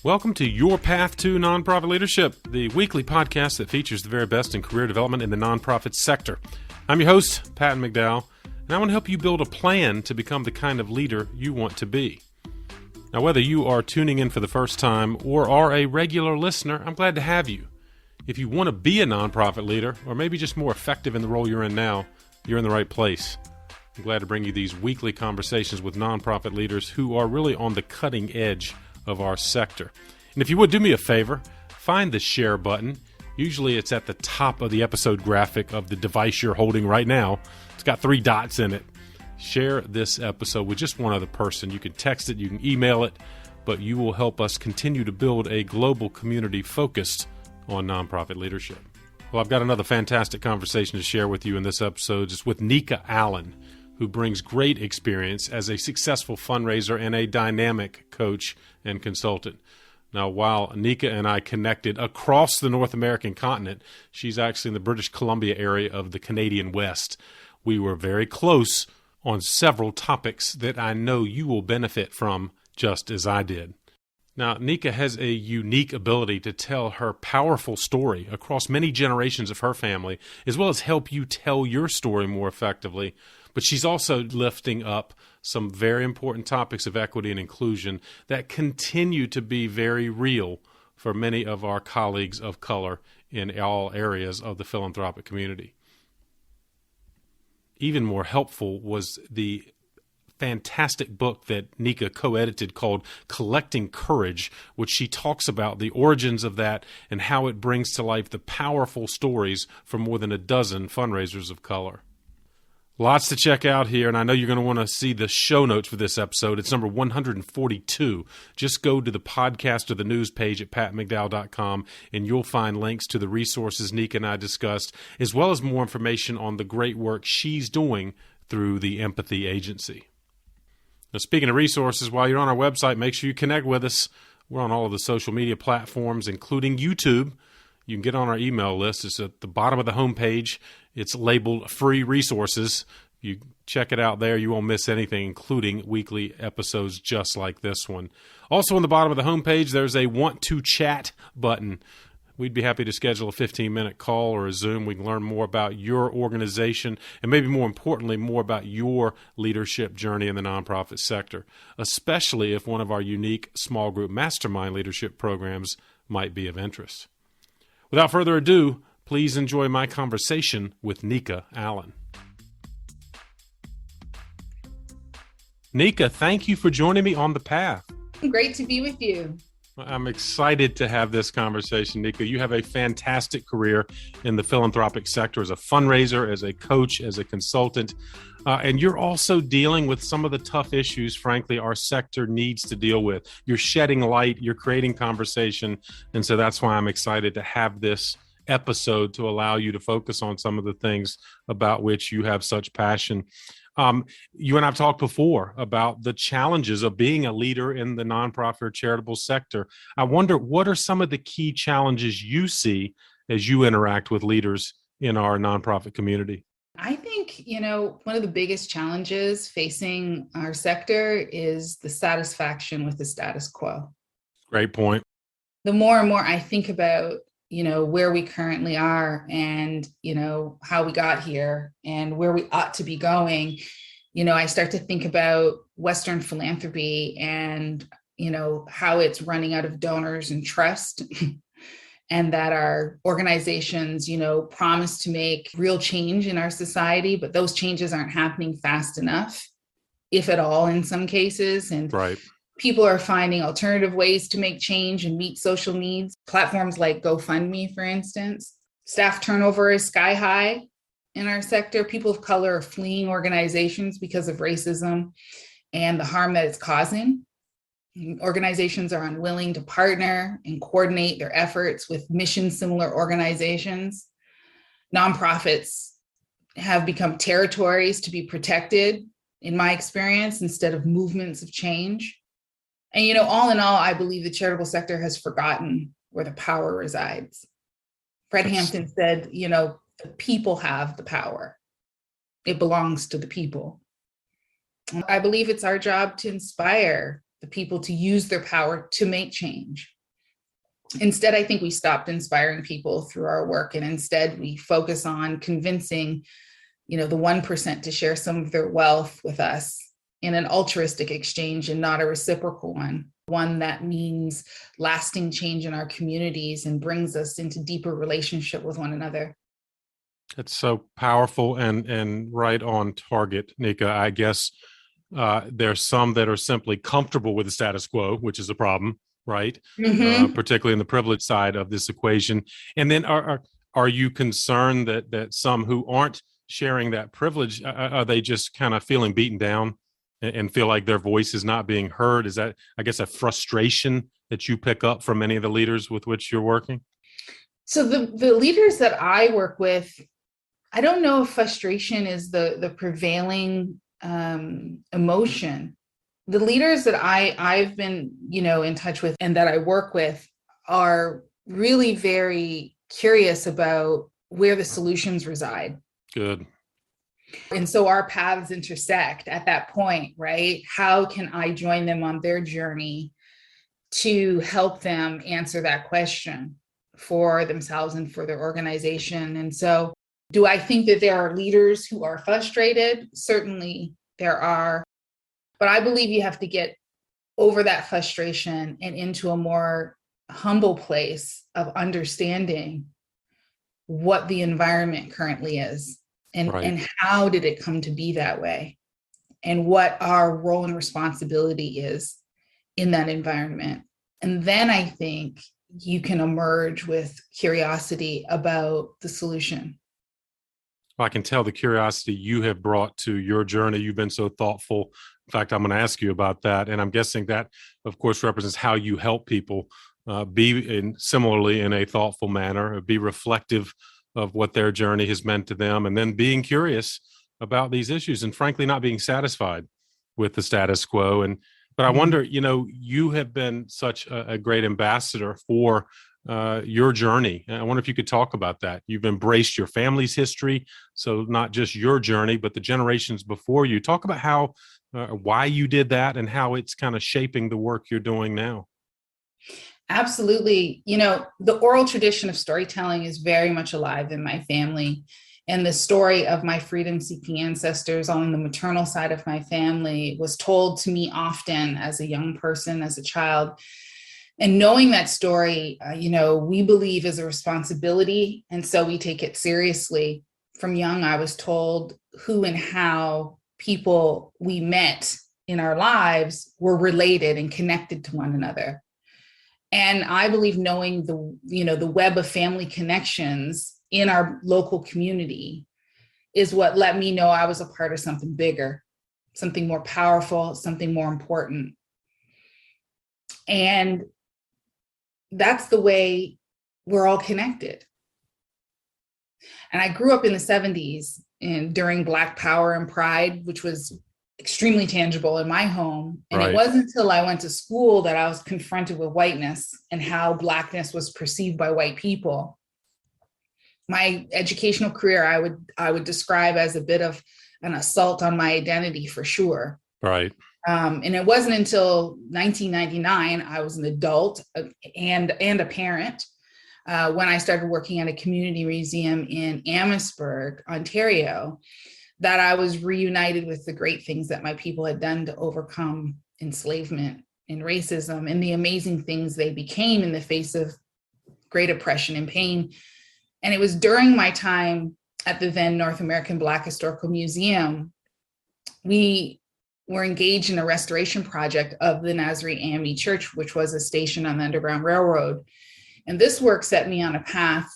Welcome to Your Path to Nonprofit Leadership, the weekly podcast that features the very best in career development in the nonprofit sector. I'm your host, Patton and Nneka, and I want to help you build a plan to become the kind of leader you want to be. Now, whether you are tuning in for the first time or are a regular listener, I'm glad to have you. If you want to be a nonprofit leader, or maybe just more effective in the role you're in now, you're in the right place. I'm glad to bring you these weekly conversations with nonprofit leaders who are really on the cutting edge of our sector. And if you would do me a favor, find the share button. Usually it's at the top of the episode graphic of the device you're holding right now. It's got 3 dots in it. Share this episode with just one other person. You can text it, you can email it, but you will help us continue to build a global community focused on nonprofit leadership. Well, I've got another fantastic conversation to share with you in this episode. It's with Nneka Allen, who brings great experience as a successful fundraiser and a dynamic coach and consultant. Now, while Nneka and I connected across the North American continent, she's actually in the British Columbia area of the Canadian West. We were very close on several topics that I know you will benefit from just as I did. Now, Nneka has a unique ability to tell her powerful story across many generations of her family, as well as help you tell your story more effectively. But she's also lifting up some very important topics of equity and inclusion that continue to be very real for many of our colleagues of color in all areas of the philanthropic community. Even more helpful was the fantastic book that Nneka co-edited called Collecting Courage, which she talks about the origins of that and how it brings to life the powerful stories from more than a dozen fundraisers of color. Lots to check out here, and I know you're going to want to see the show notes for this episode. It's number 142. Just go to the podcast or the news page at patmcdowell.com, and you'll find links to the resources Nneka and I discussed, as well as more information on the great work she's doing through the Empathy Agency. Now, speaking of resources, while you're on our website, make sure you connect with us. We're on all of the social media platforms, including YouTube. You can get on our email list. It's at the bottom of the homepage. It's labeled Free Resources. You check it out there. You won't miss anything, including weekly episodes just like this one. Also on the bottom of the homepage, there's a Want to Chat button. We'd be happy to schedule a 15-minute call or a Zoom. We can learn more about your organization and maybe more importantly, more about your leadership journey in the nonprofit sector, especially if one of our unique small group mastermind leadership programs might be of interest. Without further ado, please enjoy my conversation with Nneka Allen. Nneka, thank you for joining me on the path. Great to be with you. I'm excited to have this conversation, Nneka. You have a fantastic career in the philanthropic sector as a fundraiser, as a coach, as a consultant, and you're also dealing with some of the tough issues, frankly, our sector needs to deal with. You're shedding light, you're creating conversation, and so that's why I'm excited to have this episode to allow you to focus on some of the things about which you have such passion. You and I've talked before about the challenges of being a leader in the nonprofit or charitable sector. I wonder, what are some of the key challenges you see as you interact with leaders in our nonprofit community? I think, one of the biggest challenges facing our sector is the satisfaction with the status quo. Great point. The more and more I think about, where we currently are and, how we got here and where we ought to be going, I start to think about Western philanthropy and, how it's running out of donors and trust. And that our organizations, promise to make real change in our society, but those changes aren't happening fast enough, if at all, in some cases. And right. People are finding alternative ways to make change and meet social needs. Platforms like GoFundMe, for instance. Staff turnover is sky high in our sector. People of color are fleeing organizations because of racism and the harm that it's causing. Organizations are unwilling to partner and coordinate their efforts with mission-similar organizations. Nonprofits have become territories to be protected, in my experience, instead of movements of change. And, all in all, I believe the charitable sector has forgotten where the power resides. Fred Hampton said, the people have the power. It belongs to the people. I believe it's our job to inspire the people to use their power to make change. Instead, I think we stopped inspiring people through our work, and instead we focus on convincing, the 1% to share some of their wealth with us in an altruistic exchange and not a reciprocal one that means lasting change in our communities and brings us into deeper relationship with one another. It's so powerful and right on target, Nneka. I guess there's some that are simply comfortable with the status quo, which is a problem, right? Mm-hmm. Particularly in the privilege side of this equation. And then are you concerned that some who aren't sharing that privilege, are they just kind of feeling beaten down and feel like their voice is not being heard? Is that, I guess, a frustration that you pick up from many of the leaders with which you're working? So the leaders that I work with, I don't know if frustration is the prevailing emotion. The leaders that I've been, in touch with and that I work with are really very curious about where the solutions reside. Good. And so our paths intersect at that point, right? How can I join them on their journey to help them answer that question for themselves and for their organization? And so, do I think that there are leaders who are frustrated? Certainly there are. But I believe you have to get over that frustration and into a more humble place of understanding what the environment currently is and how did it come to be that way, and what our role and responsibility is in that environment. And then I think you can emerge with curiosity about the solution. I can tell the curiosity you have brought to your journey. You've been so thoughtful. In fact, I'm going to ask you about that. And I'm guessing that, of course, represents how you help people be similarly in a thoughtful manner, be reflective of what their journey has meant to them, and then being curious about these issues and frankly, not being satisfied with the status quo. But I wonder, you have been such a great ambassador for your journey. And I wonder if you could talk about that. You've embraced your family's history, so not just your journey, but the generations before you. Talk about how, why you did that and how it's kind of shaping the work you're doing now. Absolutely. The oral tradition of storytelling is very much alive in my family. And the story of my freedom-seeking ancestors on the maternal side of my family was told to me often as a young person, as a child. And knowing that story, we believe is a responsibility. And so we take it seriously. From young, I was told who and how people we met in our lives were related and connected to one another. And I believe knowing the web of family connections in our local community is what let me know I was a part of something bigger, something more powerful, something more important. And that's the way we're all connected. And I grew up in the 70s and during Black Power and Pride, which was extremely tangible in my home. And It wasn't until I went to school that I was confronted with whiteness and how Blackness was perceived by white people. My educational career, I would describe as a bit of an assault on my identity for sure. Right. And it wasn't until 1999, I was an adult and a parent, when I started working at a community museum in Amherstburg, Ontario, that I was reunited with the great things that my people had done to overcome enslavement and racism and the amazing things they became in the face of great oppression and pain. And it was during my time at the then North American Black Historical Museum, we were engaged in a restoration project of the Nazarene AME Church, which was a station on the Underground Railroad. And this work set me on a path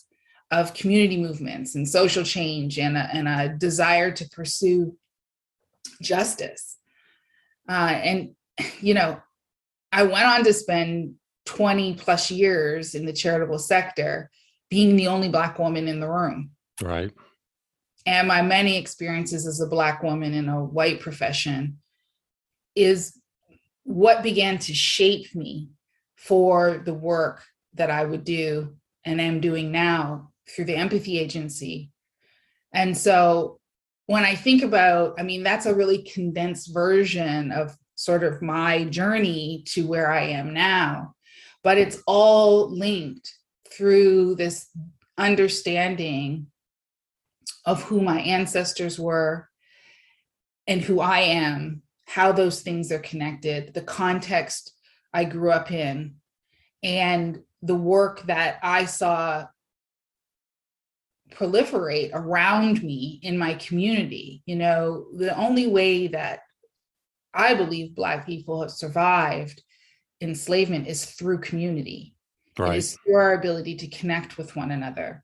of community movements and social change and a desire to pursue justice. I went on to spend 20 plus years in the charitable sector, being the only Black woman in the room. Right. And my many experiences as a Black woman in a white profession is what began to shape me for the work that I would do and am doing now through the Empathy Agency. And so when I think about, that's a really condensed version of sort of my journey to where I am now. But it's all linked through this understanding of who my ancestors were and who I am, how those things are connected, the context I grew up in, and the work that I saw proliferate around me in my community. You know, the only way that I believe Black people have survived enslavement is through community. Right. It is through our ability to connect with one another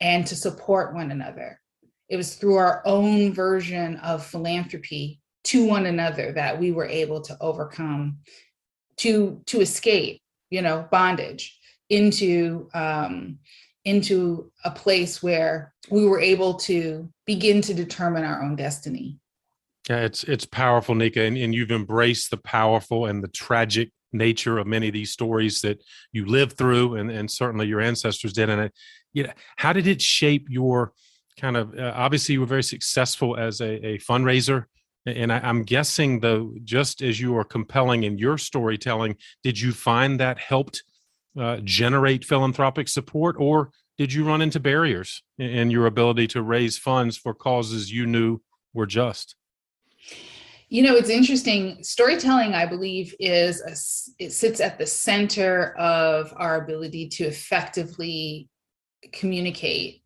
and to support one another. It was through our own version of philanthropy to one another that we were able to overcome, to escape, you know, bondage into a place where we were able to begin to determine our own destiny. Yeah, it's powerful, Nneka, and you've embraced the powerful and the tragic nature of many of these stories that you lived through, and certainly your ancestors did. And how did it shape your kind of? Obviously, you were very successful as a fundraiser, and I'm guessing, though, just as you are compelling in your storytelling, did you find that helped generate philanthropic support, or did you run into barriers in your ability to raise funds for causes you knew were just? You know, it's interesting. Storytelling, I believe, it sits at the center of our ability to effectively communicate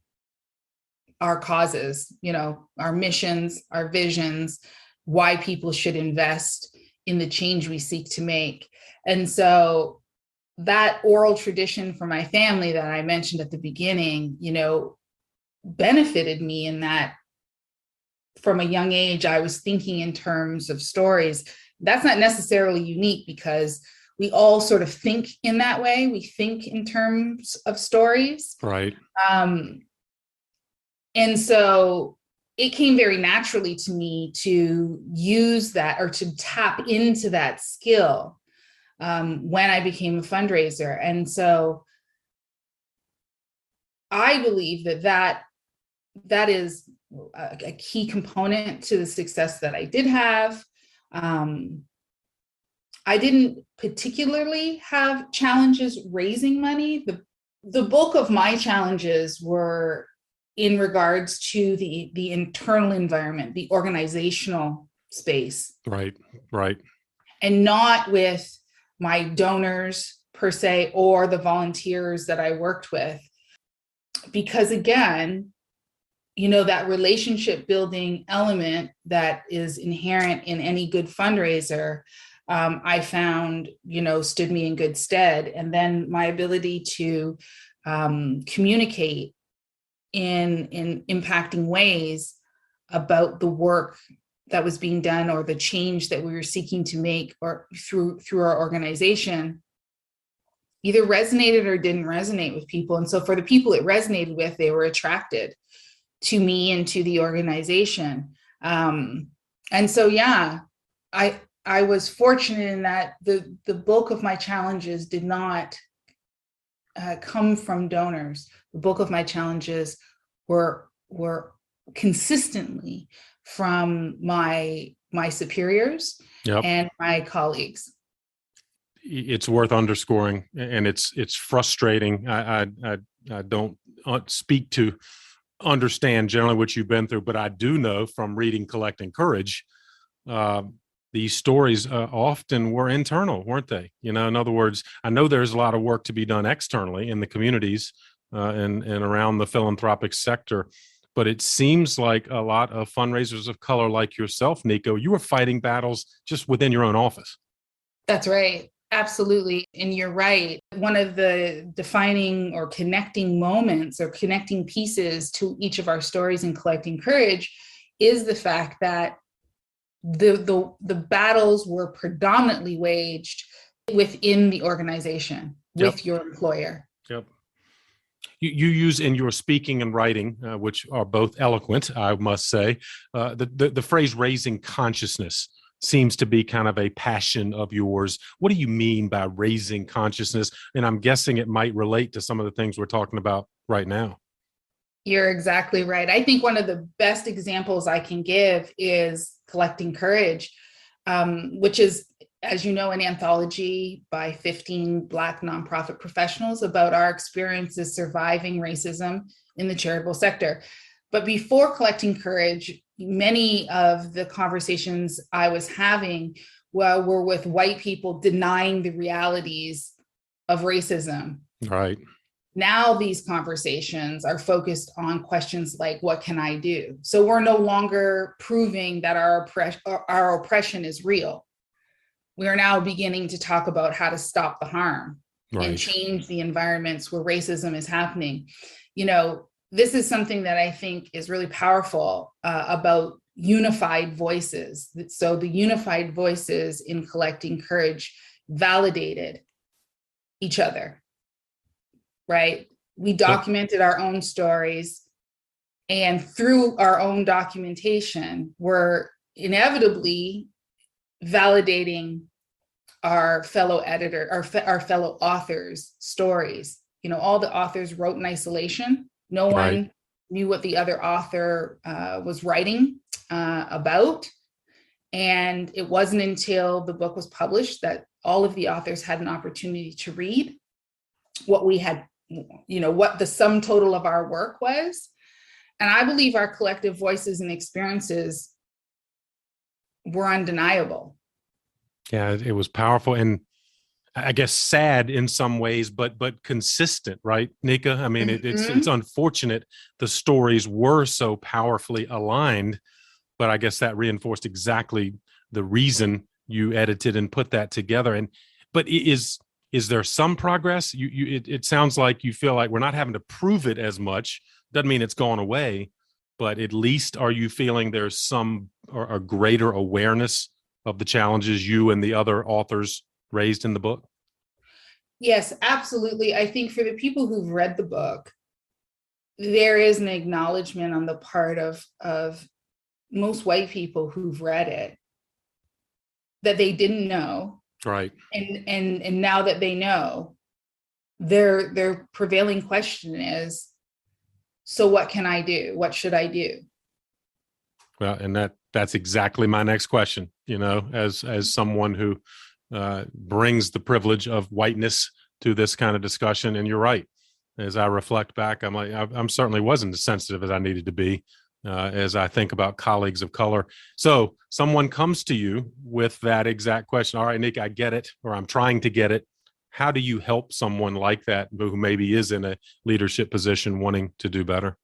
our causes, you know, our missions, our visions, why people should invest in the change we seek to make. And so that oral tradition from my family that I mentioned at the beginning, you know, benefited me in that from a young age, I was thinking in terms of stories. That's not necessarily unique because we all sort of think in that way. We think in terms of stories. Right. And so it came very naturally to me to use that or to tap into that skill when I became a fundraiser. And so I believe that is a key component to the success that I did have. I didn't particularly have challenges raising money. The bulk of my challenges were in regards to the internal environment, the organizational space. Right. And not with my donors per se, or the volunteers that I worked with. Because again, you know, that relationship building element that is inherent in any good fundraiser, I found, you know, stood me in good stead. And then my ability to communicate in impacting ways about the work that was being done or the change that we were seeking to make or through our organization either resonated or didn't resonate with people. And so for the people it resonated with, they were attracted to me and to the organization. And so, yeah, I was fortunate in that the bulk of my challenges did not come from donors. The bulk of my challenges were consistently from my superiors. Yep. And my colleagues. It's worth underscoring, and it's frustrating. I don't speak to understand generally what you've been through, but I do know from reading Collecting Courage, these stories often were internal, weren't they? You know, in other words, I know there's a lot of work to be done externally in the communities and around the philanthropic sector, but it seems like a lot of fundraisers of color like yourself, Nneka, you were fighting battles just within your own office. That's right. Absolutely. And you're right. One of the defining or connecting moments or connecting pieces to each of our stories in Collecting Courage is the fact that the battles were predominantly waged within the organization with your employer. Yep. You use in your speaking and writing, which are both eloquent, I must say, the phrase raising consciousness seems to be kind of a passion of yours. What do you mean by raising consciousness? And I'm guessing it might relate to some of the things we're talking about right now. You're exactly right. I think one of the best examples I can give is Collecting Courage. which is, as you know, an anthology by 15 Black nonprofit professionals about our experiences surviving racism in the charitable sector. But before collecting courage, many of the conversations I was having were with white people denying the realities of racism. Right. Now these conversations are focused on questions like, what can I do? So we're no longer proving that our oppression is real. We are now beginning to talk about how to stop the harm and change the environments where racism is happening. This is something that I think is really powerful about unified voices. So the unified voices in collecting courage validated each other, right? We documented our own stories, and through our own documentation, we're inevitably validating our fellow editor, our fellow authors' stories. All the authors wrote in isolation. No one knew what the other author was writing about. And it wasn't until the book was published that all of the authors had an opportunity to read what we had, what the sum total of our work was. And I believe our collective voices and experiences were undeniable. Yeah, it was powerful and I guess sad in some ways, but consistent, right, Nneka? I mean, it's unfortunate the stories were so powerfully aligned, but I guess that reinforced exactly the reason you edited and put that together. But is there some progress? It sounds like you feel like we're not having to prove it as much. Doesn't mean it's gone away, but at least are you feeling there's some or a greater awareness of the challenges you and the other authors raised in the book? Yes, absolutely. I think for the people who've read the book, there is an acknowledgement on the part of most white people who've read it that they didn't know. Right. And now that they know, their prevailing question is, so what can I do? What should I do? Well, and that's exactly my next question, as someone who brings the privilege of whiteness to this kind of discussion. And you're right. As I reflect back, I'm like, I'm certainly wasn't as sensitive as I needed to be as I think about colleagues of color. So someone comes to you with that exact question. All right, Nneka, I get it, or I'm trying to get it. How do you help someone like that who maybe is in a leadership position wanting to do better?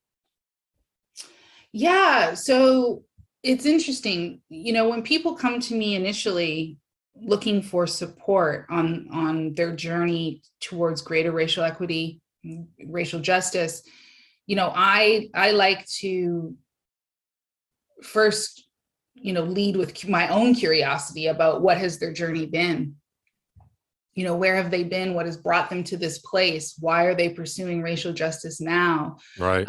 Yeah, so it's interesting. When people come to me initially looking for support on their journey towards greater racial equity, racial justice, I like to first, lead with my own curiosity about what has their journey been. Where have they been? What has brought them to this place? Why are they pursuing racial justice now? Right.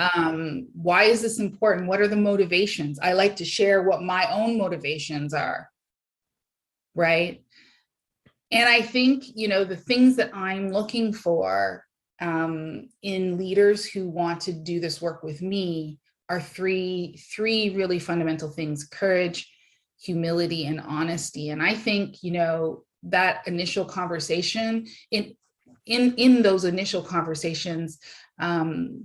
Why is this important? What are the motivations? I like to share what my own motivations are. Right. And I think, the things that I'm looking for in leaders who want to do this work with me are three really fundamental things: courage, humility, and honesty. And I think, that initial conversation, in those initial conversations,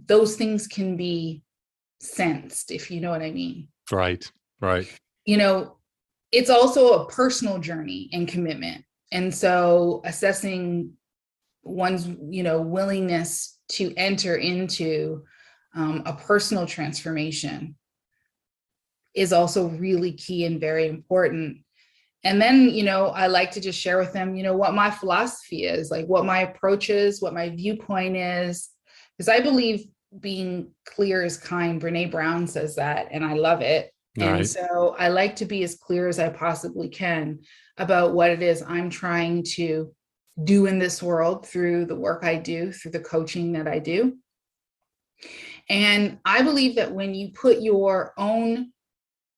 those things can be sensed, if you know what I mean. Right. It's also a personal journey and commitment. And so assessing one's, willingness to enter into a personal transformation is also really key and very important. And then, I like to just share with them, what my philosophy is, like what my approach is, what my viewpoint is, because I believe being clear is kind. Brene Brown says that, and I love it. And so I like to be as clear as I possibly can about what it is I'm trying to do in this world through the work I do, through the coaching that I do. And I believe that when you put your own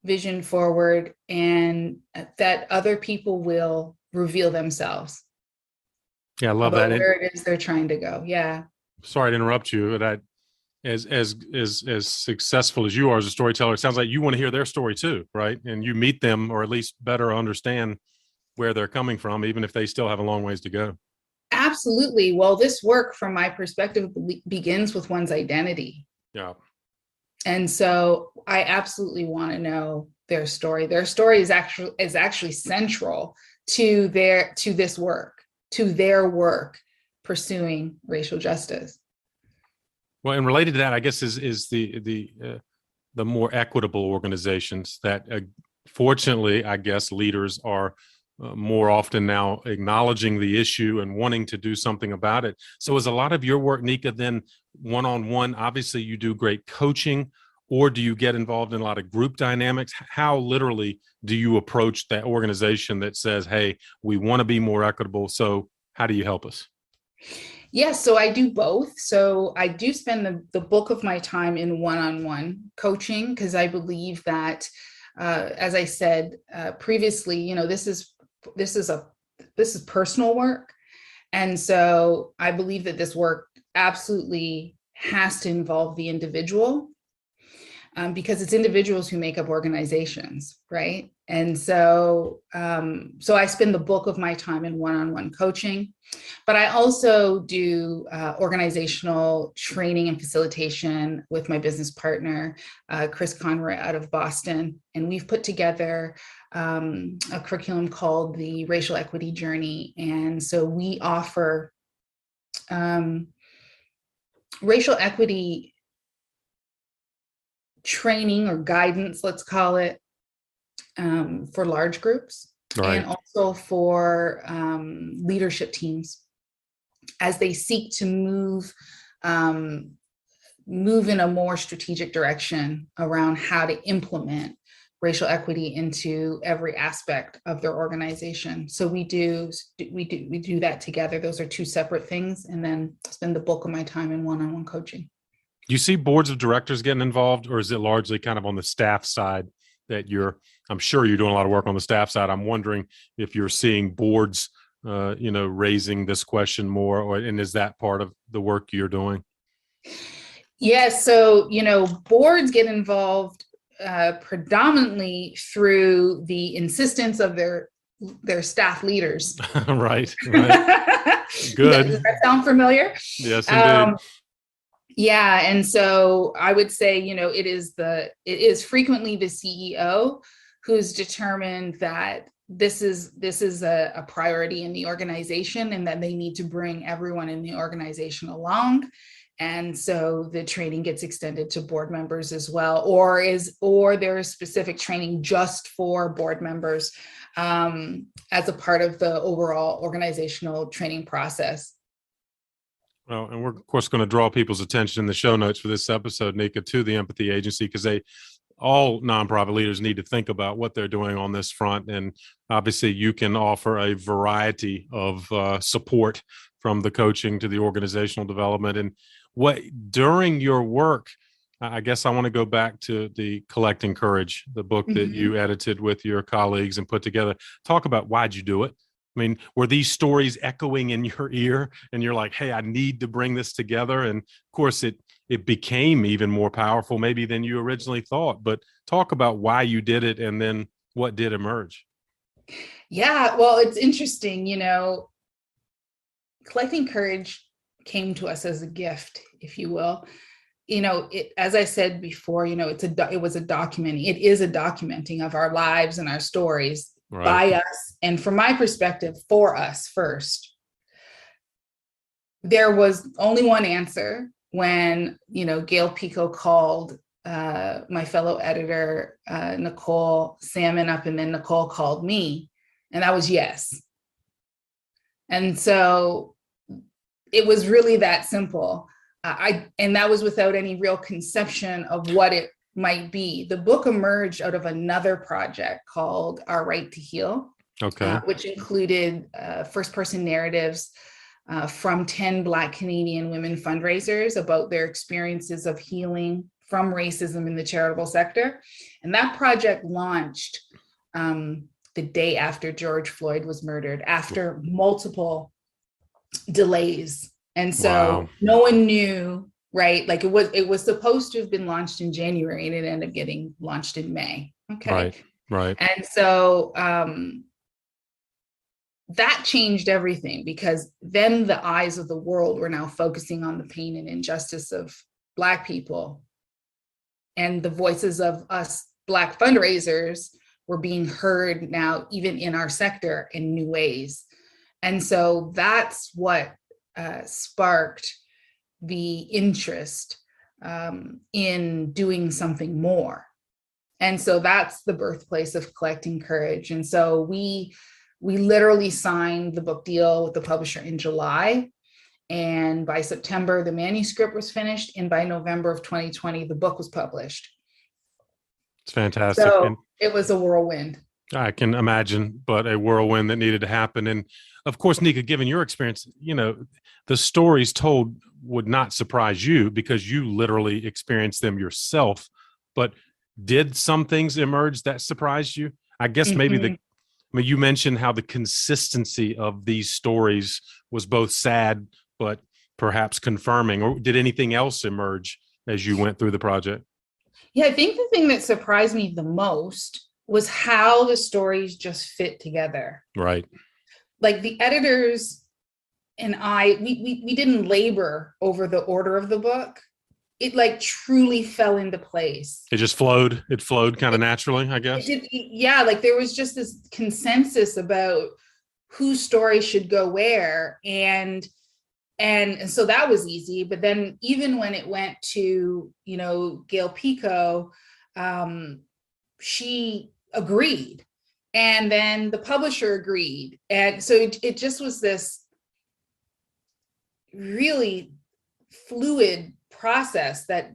vision forward, and that other people will reveal themselves. Yeah, I love that. Where it is they're trying to go. Yeah. Sorry to interrupt you, but as successful as you are as a storyteller, it sounds like you want to hear their story too, right? And you meet them, or at least better understand where they're coming from, even if they still have a long ways to go. Absolutely. Well, this work, from my perspective, begins with one's identity. Yeah. And so I absolutely want to know their story. Their story is actually central to this work, to their work pursuing racial justice. Well, and related to that, I guess is the more equitable organizations that, fortunately, I guess leaders are more often now acknowledging the issue and wanting to do something about it. So is a lot of your work, Nneka, then one-on-one? Obviously, you do great coaching, or do you get involved in a lot of group dynamics? How literally do you approach that organization that says, hey, we want to be more equitable, so how do you help us? Yes, so I do both. So I do spend the bulk of my time in one-on-one coaching, because I believe that, as I said previously, this is personal work. And so I believe that this work absolutely has to involve the individual, because it's individuals who make up organizations, right? And so, so I spend the bulk of my time in one-on-one coaching, but I also do organizational training and facilitation with my business partner, Chris Conroy out of Boston. And we've put together a curriculum called the Racial Equity Journey. And so we offer racial equity training or guidance, let's call it, for large groups, right, and also for leadership teams as they seek to move in a more strategic direction around how to implement racial equity into every aspect of their organization. So we do that together. Those are two separate things, and then spend the bulk of my time in one-on-one coaching. Do you see boards of directors getting involved, or is it largely kind of on the staff side that I'm sure you're doing a lot of work on the staff side. I'm wondering if you're seeing boards, raising this question more, and is that part of the work you're doing? Yes. So, boards get involved predominantly through the insistence of their staff leaders. Right. Good. Does that sound familiar? Yes, indeed. Yeah. And so I would say, it is frequently the CEO who's determined that this is a priority in the organization, and that they need to bring everyone in the organization along. And so the training gets extended to board members as well, or there is specific training just for board members as a part of the overall organizational training process. Well, and we're, of course, going to draw people's attention in the show notes for this episode, Nneka, to the Empathy Agency, because all nonprofit leaders need to think about what they're doing on this front. And obviously, you can offer a variety of support, from the coaching to the organizational development. And during your work, I guess I want to go back to the Collecting Courage, the book that you edited with your colleagues and put together. Talk about, why'd you do it? I mean, were these stories echoing in your ear and you're like, hey, I need to bring this together? And of course, it became even more powerful maybe than you originally thought. But talk about why you did it, and then what did emerge. Yeah, well, it's interesting, Collecting Courage came to us as a gift, if you will. As I said before, it is a documenting of our lives and our stories. Right. By us, and from my perspective, for us first. There was only one answer when, Gail Pico called my fellow editor, Nicole Salmon, up, and then Nicole called me, and that was yes. And so it was really that simple. And that was without any real conception of what it might be. The book emerged out of another project called Our Right to Heal, which included first-person narratives from 10 Black Canadian women fundraisers about their experiences of healing from racism in the charitable sector. And that project launched the day after George Floyd was murdered, after multiple delays. And so no one knew right? Like it was supposed to have been launched in January and it ended up getting launched in May. Okay. Right. And so that changed everything, because then the eyes of the world were now focusing on the pain and injustice of Black people, and the voices of us Black fundraisers were being heard now, even in our sector, in new ways. And so that's what sparked the interest in doing something more. And so that's the birthplace of Collecting Courage. And so we literally signed the book deal with the publisher in July. And by September, the manuscript was finished. And by November of 2020, the book was published. It's fantastic. So and it was a whirlwind. I can imagine, but a whirlwind that needed to happen. And of course, Nneka, given your experience, the stories told would not surprise you because you literally experienced them yourself. But did some things emerge that surprised you? I guess maybe you mentioned how the consistency of these stories was both sad, but perhaps confirming. Or did anything else emerge as you went through the project? Yeah, I think the thing that surprised me the most was how the stories just fit together. Right. Like the editors and we didn't labor over the order of the book. It like truly fell into place. It just flowed. It flowed kind of naturally, I guess. Yeah, like there was just this consensus about whose story should go where. And so that was easy. But then even when it went to, Gail Pico, she agreed. And then the publisher agreed. And so it just was this really fluid process that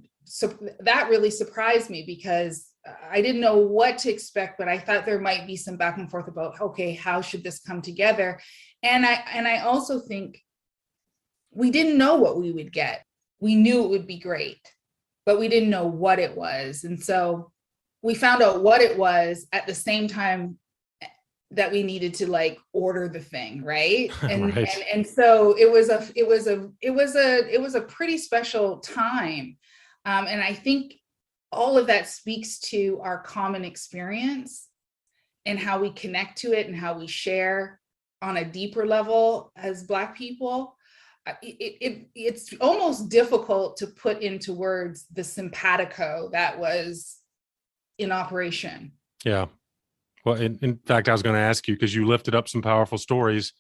really surprised me, because I didn't know what to expect, but I thought there might be some back and forth about, okay, how should this come together? And I also think we didn't know what we would get. We knew it would be great, but we didn't know what it was. And so we found out what it was at the same time that we needed to like order the thing, right? And right. and so it was a pretty special time. And I think all of that speaks to our common experience and how we connect to it and how we share on a deeper level as Black people. It's almost difficult to put into words the simpatico that was in operation. Yeah. Well, in fact, I was going to ask you, because you lifted up some powerful stories.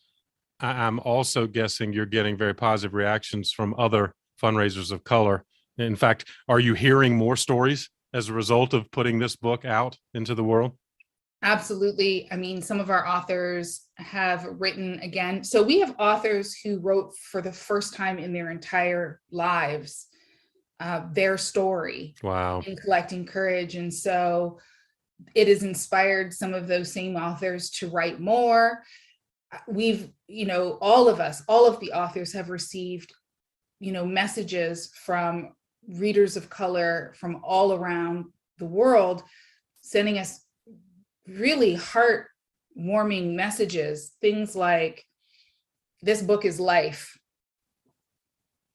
I'm also guessing you're getting very positive reactions from other fundraisers of color. In fact, are you hearing more stories as a result of putting this book out into the world? Absolutely. I mean, some of our authors have written again. So we have authors who wrote for the first time in their entire lives, their story. Wow. In Collecting Courage. And so it has inspired some of those same authors to write more. We've, all of the authors have received, messages from readers of color from all around the world, sending us really heartwarming messages, things like, this book is life.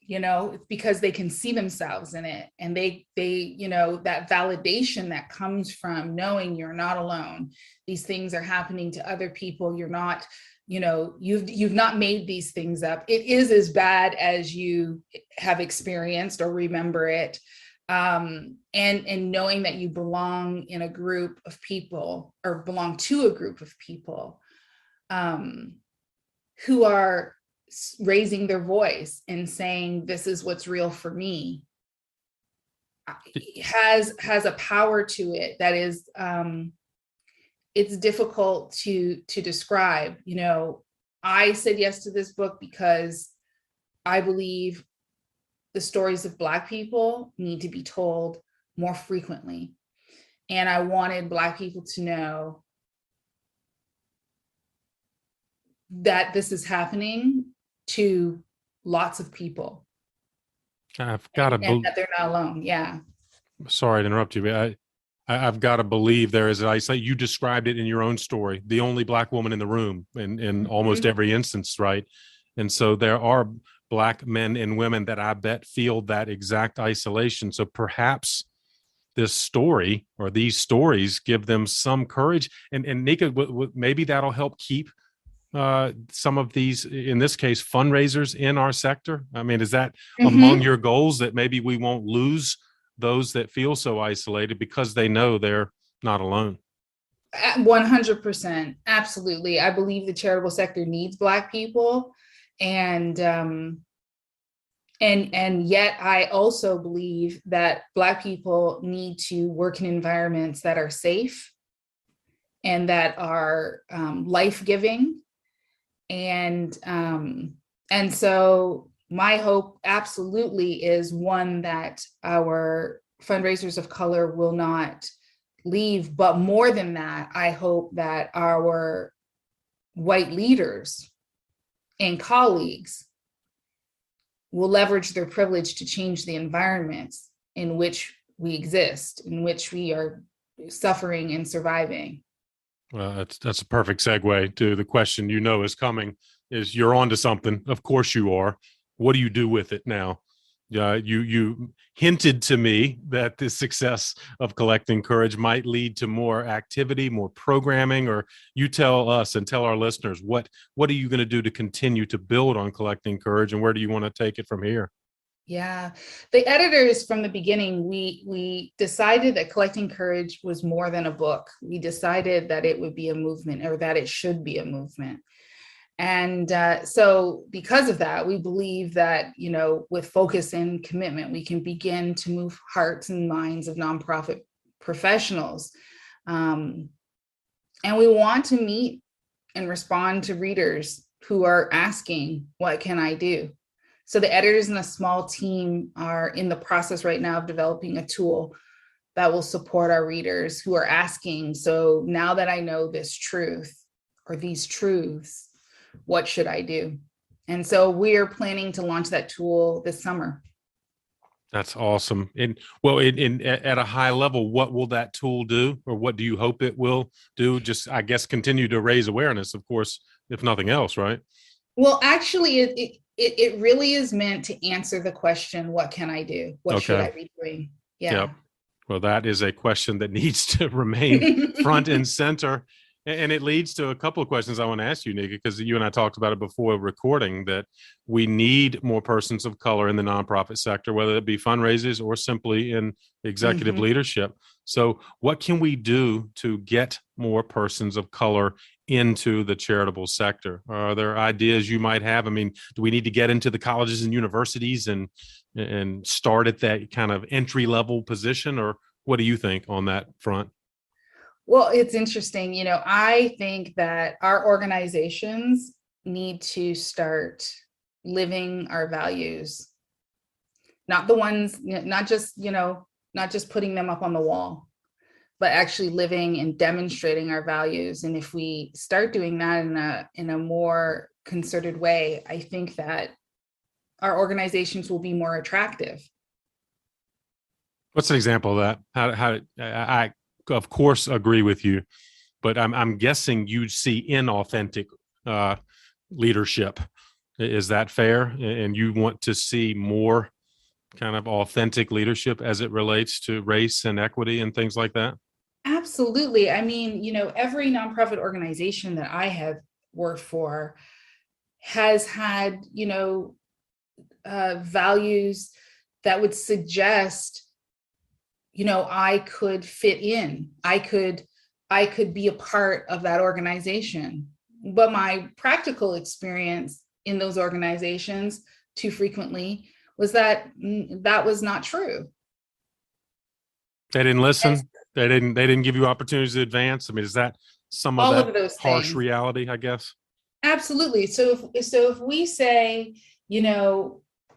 It's because they can see themselves in it, and they that validation that comes from knowing you're not alone. These things are happening to other people. You're not, you've not made these things up. It is as bad as you have experienced or remember it. And knowing that you belong in a group of people, or belong to a group of people who are raising their voice and saying, this is what's real for me, has a power to it that is, it's difficult to describe. I said yes to this book because I believe the stories of Black people need to be told more frequently. And I wanted Black people to know that this is happening to lots of people. I've got to believe that they're not alone. Yeah. Sorry to interrupt you, but I've got to believe there is, I say, you described it in your own story, the only Black woman in the room in almost every instance, right? And so there are Black men and women that I bet feel that exact isolation. So perhaps this story or these stories give them some courage. And Nneka, maybe that'll help keep some of these, in this case, fundraisers in our sector. I mean, is that among your goals, that maybe we won't lose those that feel so isolated because they know they're not alone? 100%. Absolutely. I believe the charitable sector needs Black people. And yet I also believe that Black people need to work in environments that are safe and that are life-giving. And so my hope absolutely is, one, that our fundraisers of color will not leave, but more than that, I hope that our white leaders and colleagues will leverage their privilege to change the environments in which we exist, in which we are suffering and surviving. Well, that's a perfect segue to the question you know is coming. Is you're onto something. Of course you are. What do you do with it now? You hinted to me that the success of Collecting Courage might lead to more activity, more programming, or you tell us and tell our listeners, what are you going to do to continue to build on Collecting Courage, and where do you want to take it from here? Yeah, the editors from the beginning, we decided that Collecting Courage was more than a book. We decided that it would be a movement, or that it should be a movement. And so because of that, we believe that, with focus and commitment, we can begin to move hearts and minds of nonprofit professionals. And we want to meet and respond to readers who are asking, what can I do? So the editors and a small team are in the process right now of developing a tool that will support our readers who are asking, so now that I know this truth or these truths, what should I do? And so we're planning to launch that tool this summer. That's awesome. And well, at a high level, what will that tool do, or what do you hope it will do? Just, I guess, continue to raise awareness, of course, if nothing else, right? Well, actually, it really is meant to answer the question, what can I do? What should I be doing? Yeah. Yep. Well, that is a question that needs to remain front and center. And it leads to a couple of questions I want to ask you, Nneka, because you and I talked about it before recording, that we need more persons of color in the nonprofit sector, whether it be fundraisers or simply in executive leadership. So what can we do to get more persons of color into the charitable sector? Are there ideas you might have? I mean, do we need to get into the colleges and universities and start at that kind of entry level position, or what do you think on that front? Well, it's interesting. I think that our organizations need to start living our values, not the ones, not just putting them up on the wall, but actually living and demonstrating our values. And if we start doing that in a more concerted way, I think that our organizations will be more attractive. What's an example of that? How I of course agree with you, but I'm guessing you see inauthentic leadership. Is that fair? And you want to see more kind of authentic leadership as it relates to race and equity and things like that? Absolutely. I mean, every nonprofit organization that I have worked for has had, values that would suggest, I could fit in. I could be a part of that organization. But my practical experience in those organizations too frequently was that that was not true. They didn't listen. They didn't give you opportunities to advance. I mean, is that some of that those harsh things. reality, I guess? Absolutely. So if we say,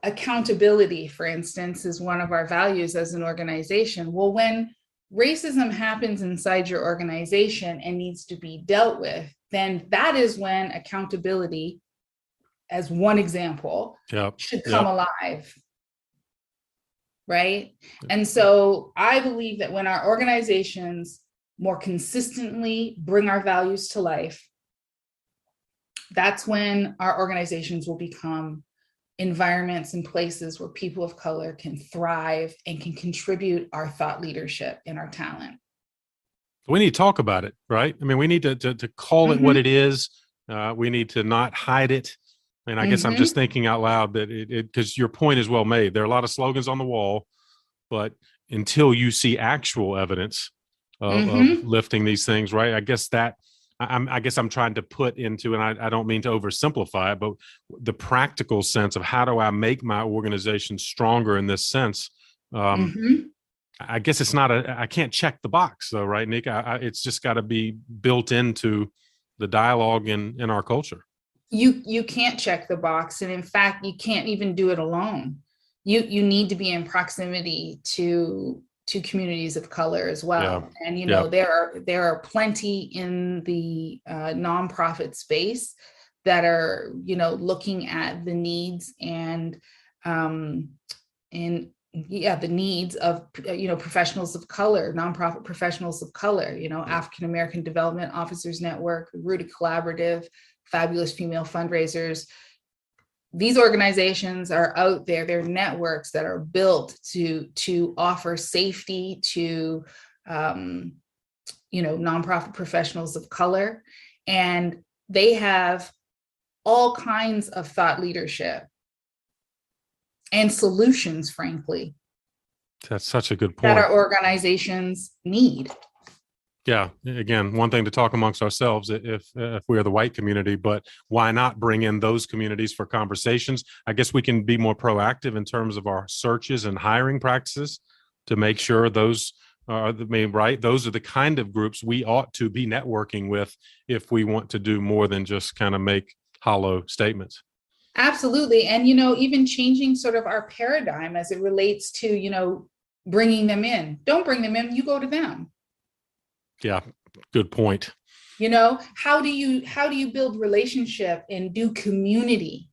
accountability, for instance, is one of our values as an organization. Well, when racism happens inside your organization and needs to be dealt with, then that is when accountability, as one example, should come alive. Right? And so I believe that when our organizations more consistently bring our values to life, that's when our organizations will become environments and places where people of color can thrive and can contribute our thought leadership and our talent. We need to talk about it, right? I mean, we need to call it what it is. We need to not hide it. And I guess I'm just thinking out loud that because your point is well made. There are a lot of slogans on the wall, but until you see actual evidence of lifting these things, right? I guess I'm trying to put into, and I don't mean to oversimplify it, but the practical sense of how do I make my organization stronger in this sense? I guess it's not I can't check the box though, right, Nneka? It's just got to be built into the dialogue in our culture. You can't check the box. And in fact, you can't even do it alone. You need to be in proximity to communities of color as well. Yeah. And, there are plenty in the nonprofit space that are, looking at the needs and the needs of, professionals of color, nonprofit professionals of color, African American Development Officers Network, Rooted Collaborative, Fabulous Female Fundraisers. These organizations are out there. They're networks that are built to offer safety to, nonprofit professionals of color. And they have all kinds of thought leadership and solutions, frankly. That's such a good point. That our organizations need. Yeah. Again, one thing to talk amongst ourselves if we are the white community, but why not bring in those communities for conversations? I guess we can be more proactive in terms of our searches and hiring practices to make sure those are right. Those are the kind of groups we ought to be networking with if we want to do more than just kind of make hollow statements. Absolutely. And, even changing sort of our paradigm as it relates to, bringing them in. Don't bring them in, you go to them. Yeah, good point. How do you build relationship and do community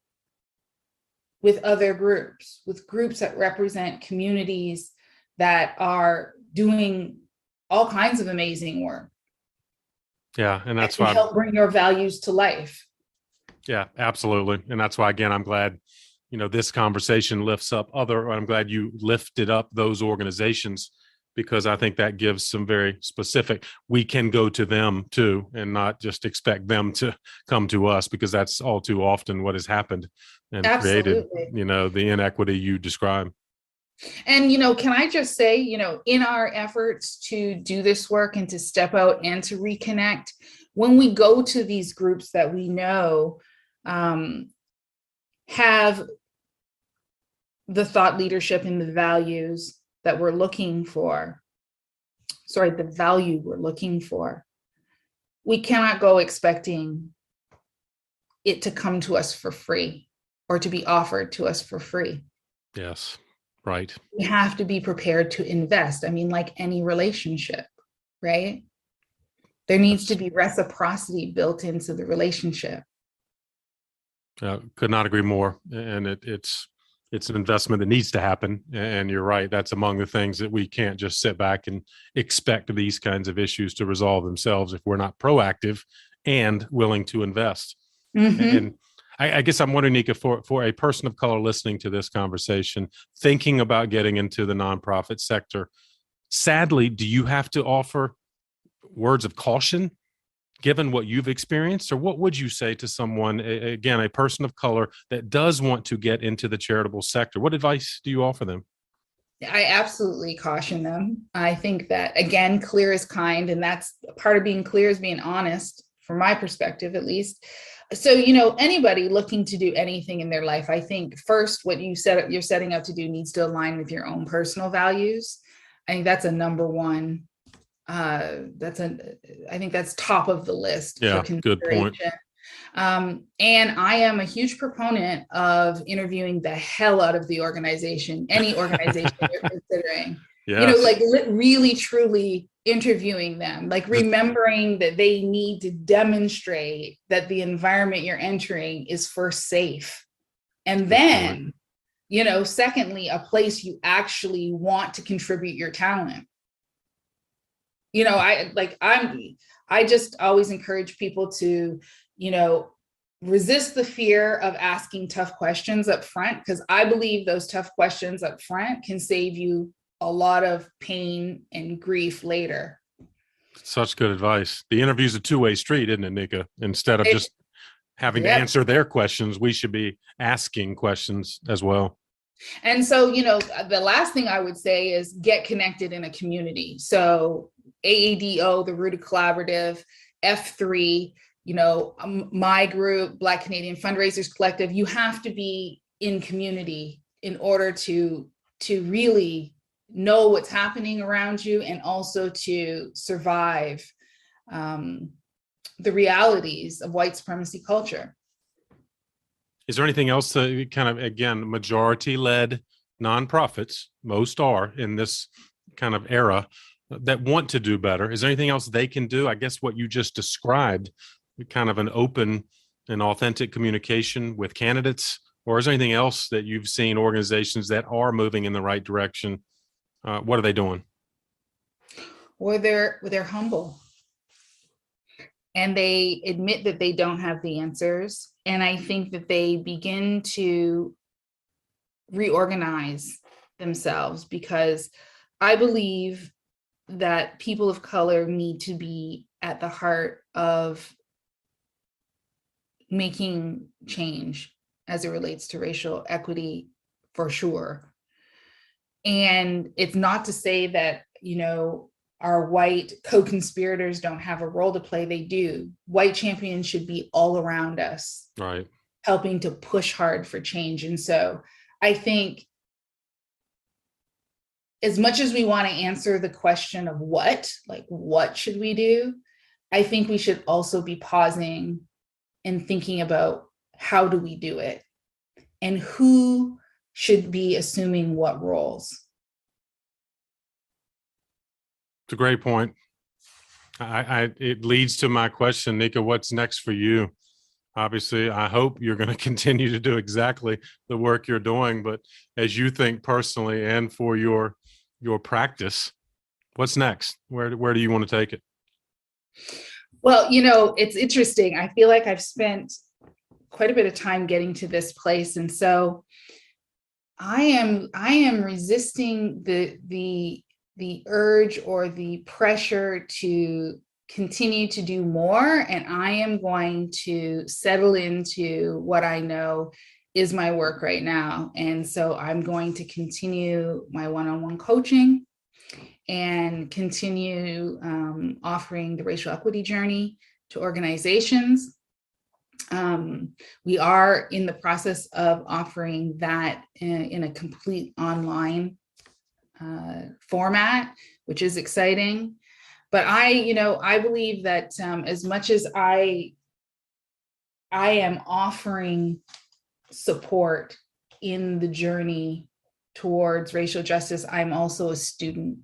with other groups, with groups that represent communities that are doing all kinds of amazing work? Yeah, and that's why help bring your values to life. Yeah, absolutely. And that's why, again, I'm glad, this conversation lifts up I'm glad you lifted up those organizations, because I think that gives some very specific, we can go to them too, and not just expect them to come to us, because that's all too often what has happened and created, the inequity you describe. And, can I just say, in our efforts to do this work and to step out and to reconnect, when we go to these groups that we know have the thought leadership and the values that we're looking for, the value we're looking for, we cannot go expecting it to come to us for free or to be offered to us for free. Yes, right. We have to be prepared to invest. I mean, like any relationship, right? There needs to be reciprocity built into the relationship. Could not agree more. And it's an investment that needs to happen. And you're right. That's among the things that we can't just sit back and expect these kinds of issues to resolve themselves if we're not proactive and willing to invest. And I guess I'm wondering, Nneka, for a person of color listening to this conversation, thinking about getting into the nonprofit sector, sadly, do you have to offer words of caution given what you've experienced? Or what would you say to someone, again, a person of color that does want to get into the charitable sector? What advice do you offer them? I absolutely caution them. I think that, again, clear is kind, and that's part of being clear is being honest, from my perspective, at least. So, anybody looking to do anything in their life, I think first, what you're setting out to do needs to align with your own personal values. I think that's a number one. I think that's top of the list. Yeah, good point. And I am a huge proponent of interviewing the hell out of the organization, any organization you're considering. Yes. Really, truly interviewing them, remembering that they need to demonstrate that the environment you're entering is first safe. And then, secondly, a place you actually want to contribute your talent. I just always encourage people to, resist the fear of asking tough questions up front, because I believe those tough questions up front can save you a lot of pain and grief later. Such good advice. The interview's a two-way street, isn't it, Nneka? Instead of just having to answer their questions, we should be asking questions as well. And so, the last thing I would say is get connected in a community. So AADO, the Rooted Collaborative, F3, my group, Black Canadian Fundraisers Collective, you have to be in community in order to really know what's happening around you, and also to survive the realities of white supremacy culture. Is there anything else that kind of, again, majority-led nonprofits, most are in this kind of era, that want to do better? Is there anything else they can do? I guess what you just described, kind of an open and authentic communication with candidates, or is there anything else that you've seen organizations that are moving in the right direction? What are they doing? Or they're humble, and they admit that they don't have the answers. And I think that they begin to reorganize themselves, because I believe that people of color need to be at the heart of making change as it relates to racial equity, for sure. And it's not to say that, our white co-conspirators don't have a role to play. They do. White champions should be all around us, right, helping to push hard for change. And so I think, as much as we want to answer the question of what should we do, I think we should also be pausing and thinking about, how do we do it? And who should be assuming what roles? It's a great point. It leads to my question, Nneka, what's next for you? Obviously, I hope you're going to continue to do exactly the work you're doing, but as you think personally and for your practice, what's next? Where do you want to take it? Well, it's interesting. I feel like I've spent quite a bit of time getting to this place. And so I am resisting the urge or the pressure to continue to do more. And I am going to settle into what I know is my work right now. And so I'm going to continue my one-on-one coaching and continue offering the racial equity journey to organizations. We are in the process of offering that in a complete online format, which is exciting. But I believe that as much as I am offering support in the journey towards racial justice, I'm also a student.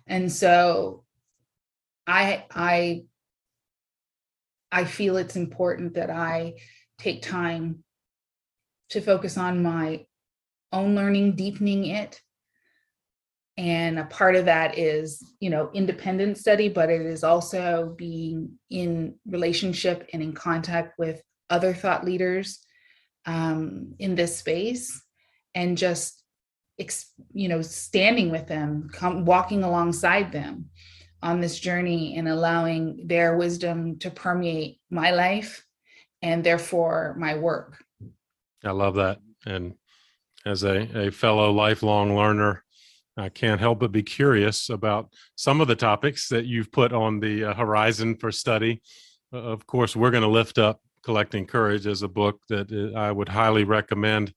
And so I feel it's important that I take time to focus on my own learning, deepening it. And a part of that is, independent study, but it is also being in relationship and in contact with other thought leaders in this space, and just, standing with them, walking alongside them on this journey, and allowing their wisdom to permeate my life and therefore my work. I love that. And as a fellow lifelong learner, I can't help but be curious about some of the topics that you've put on the horizon for study. Of course, we're going to lift up Collecting Courage as a book that I would highly recommend.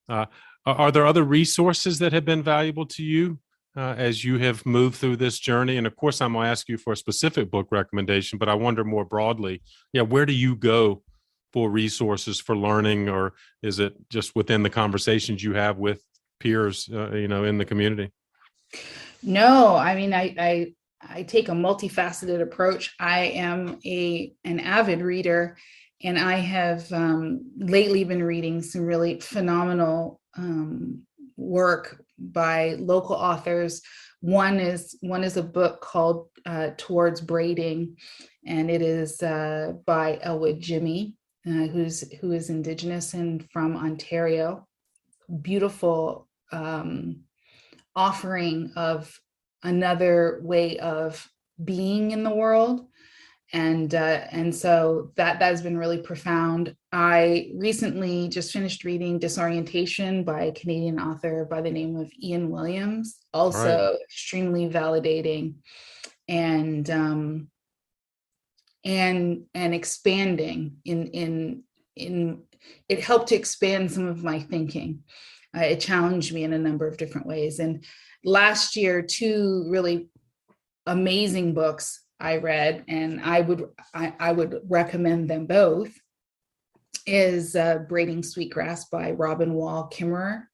Are there other resources that have been valuable to you as you have moved through this journey? And of course, I'm going to ask you for a specific book recommendation, but I wonder more broadly, where do you go for resources for learning, or is it just within the conversations you have with peers, in the community? No, I mean, I take a multifaceted approach. I am an avid reader, and I have lately been reading some really phenomenal work by local authors. One is a book called Towards Braiding, and it is by Elwood Jimmy. who is Indigenous and from Ontario. Beautiful offering of another way of being in the world. And so that has been really profound. I recently just finished reading Disorientation by a Canadian author by the name of Ian Williams, also extremely validating and expanding in it helped to expand some of my thinking. It challenged me in a number of different ways. And last year, two really amazing books I read, and I would recommend them both, is Braiding Sweetgrass by Robin Wall Kimmerer,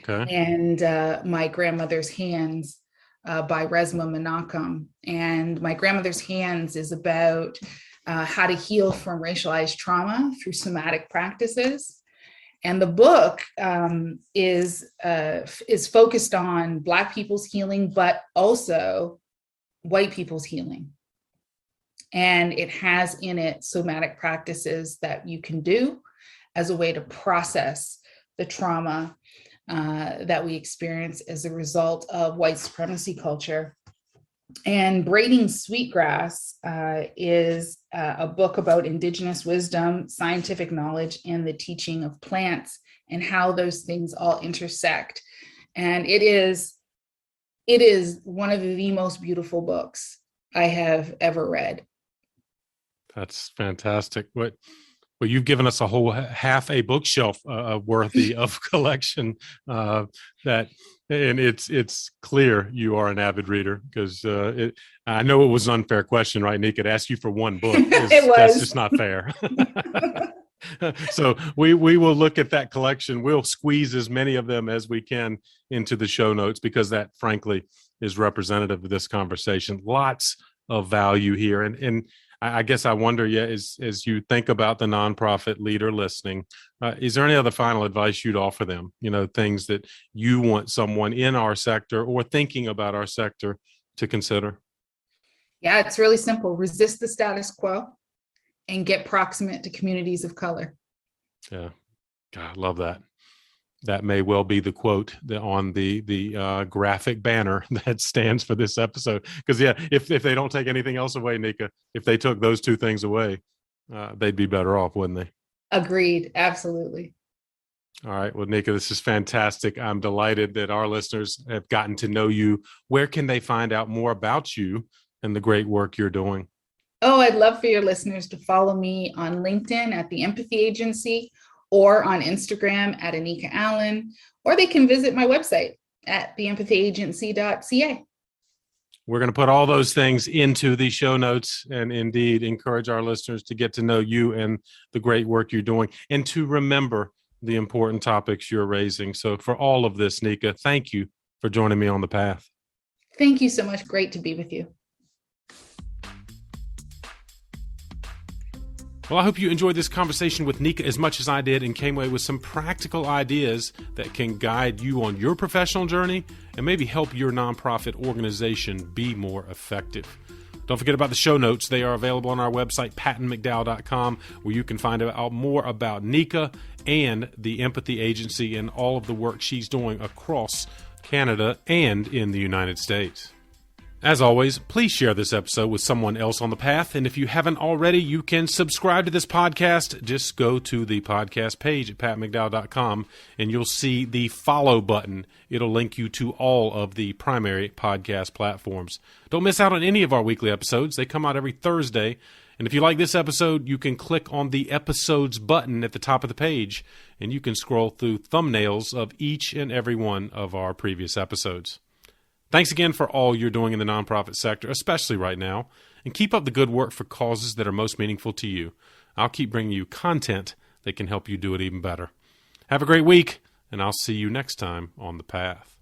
and My Grandmother's Hands by Resmaa Menakem. And My Grandmother's Hands is about how to heal from racialized trauma through somatic practices. And the book is focused on Black people's healing, but also white people's healing. And it has in it somatic practices that you can do as a way to process the trauma that we experience as a result of white supremacy culture. And Braiding Sweetgrass is a book about Indigenous wisdom, scientific knowledge, and the teaching of plants and how those things all intersect. And it is one of the most beautiful books I have ever read. That's fantastic. Well, you've given us a whole half a bookshelf worthy of collection and it's clear you are an avid reader, because I know it was an unfair question, right, Nneka, to ask you for one book. It was. That's just not fair. So we will look at that collection. We'll squeeze as many of them as we can into the show notes, because that, frankly, is representative of this conversation. Lots of value here. And I guess I wonder, as you think about the nonprofit leader listening, is there any other final advice you'd offer them? Things that you want someone in our sector or thinking about our sector to consider? Yeah, it's really simple. Resist the status quo and get proximate to communities of color. Yeah, God, I love that. That may well be the quote on the graphic banner that stands for this episode. Because if they don't take anything else away, Nneka, if they took those two things away, they'd be better off, wouldn't they? Agreed. Absolutely. All right. Well, Nneka, this is fantastic. I'm delighted that our listeners have gotten to know you. Where can they find out more about you and the great work you're doing? Oh, I'd love for your listeners to follow me on LinkedIn at The Empathy Agency, or on Instagram at Nneka Allen, or they can visit my website at theempathyagency.ca. We're going to put all those things into the show notes, and indeed encourage our listeners to get to know you and the great work you're doing, and to remember the important topics you're raising. So for all of this, Nneka, thank you for joining me on the path. Thank you so much. Great to be with you. Well, I hope you enjoyed this conversation with Nneka as much as I did, and came away with some practical ideas that can guide you on your professional journey and maybe help your nonprofit organization be more effective. Don't forget about the show notes. They are available on our website, pattonmcdowell.com, where you can find out more about Nneka and the Empathy Agency and all of the work she's doing across Canada and in the United States. As always, please share this episode with someone else on the path. And if you haven't already, you can subscribe to this podcast. Just go to the podcast page at pattonmcdowell.com and you'll see the follow button. It'll link you to all of the primary podcast platforms. Don't miss out on any of our weekly episodes. They come out every Thursday. And if you like this episode, you can click on the episodes button at the top of the page, and you can scroll through thumbnails of each and every one of our previous episodes. Thanks again for all you're doing in the nonprofit sector, especially right now, and keep up the good work for causes that are most meaningful to you. I'll keep bringing you content that can help you do it even better. Have a great week, and I'll see you next time on The Path.